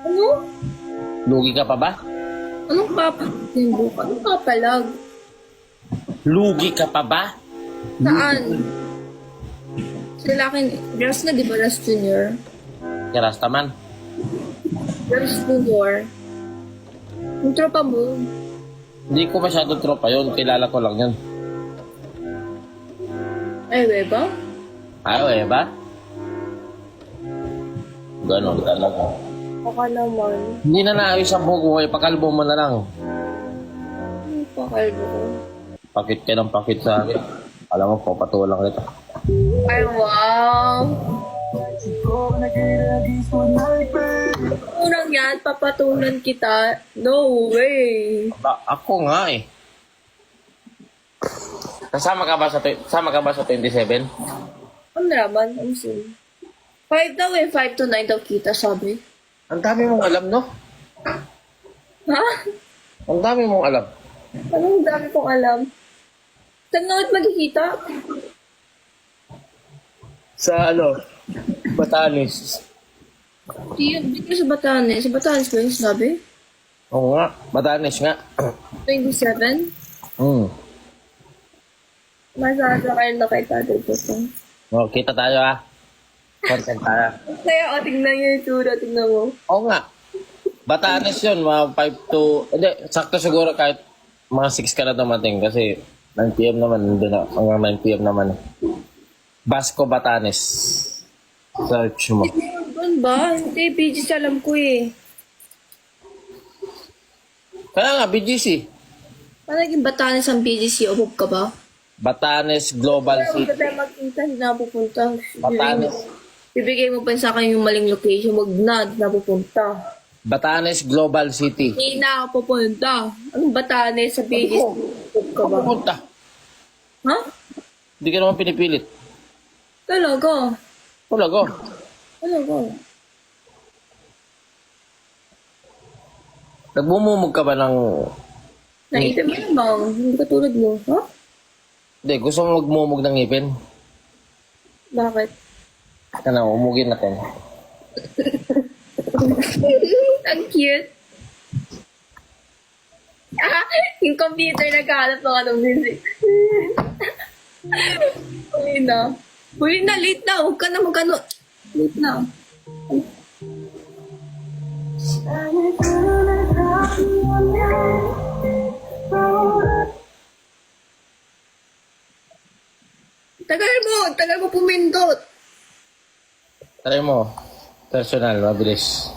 Ano? Lugi ka pa ba? Anong papatindog? Anong papalag? Lugi ka pa ba? Saan? Sa lalaki, girls na di ba last junior? Si Rastaman. Girls junior. Yung tropa mo. Hindi ko masyado tropa yun. Kilala ko lang yun. Ay, weba? Ayaw eh ba? Ganon talaga. Baka naman. Hindi na naayos ang buko eh. Pakalbo mo na lang. Ano pa kalbo ko? Pakit ka ng pakit sa akin. Alam mo, papatulang kita. Ay, wow! Unang yan, papatulan kita. No way! Ako nga eh. Kasama ka ba sa 27? Ano naman? Ang sin. 5 daw eh. 5 to 9 daw kita, sabi. Ang dami mong alam, no? Ha? Ang dami mong alam. Anong dami kong alam? Saan nga ulit magkikita? Sa ano? Batanes. Di ko sa Batanes. Sa Batanes ba yung sabi? Oo nga. Batanes nga. 27? Masasa kayo na kay tatay ko to. Oh, kita tayo ah. Content tayo. Kaya tingnan yung itsura, tingnan mo. Oo nga. Batanes yun. Mga 5 to... Hindi, sakto siguro kahit mga 6 ka na dumating kasi 9 PM naman. Hindi na. Hanggang 9 PM naman. Basco, Batanes. Search mo. Doon ba? Hindi, BGC alam ko eh. Kaya nga, BGC. Paano naging Batanes ang BGC? Ubog ka ba? Batanes Global Kaya City. huwag tayo magkita, hindi na pupunta. Batanes. Bibigay mo pa sa akin yung maling location, wag na, hindi na pupunta. Batanes Global City. Hindi na ako pupunta. Anong Batanes sa BGC? Ubog ka ba? Pupunta. Ha? Hindi ka naman pinipilit. Talaga? Talaga. Talaga? Nagbumumog ka ba ng... Naisip mo naman, hindi ka tulad mo. Ha? Hindi, gusto mo magmumog ng ngipin? Bakit? Ano, umugin natin. Ang cute. Yung computer nagkahanap ng anong music. Huli na. Huli na, late na. Huwag ka na magano. Late na. Tagal mo pumindot. Try mo. Personal, mabilis.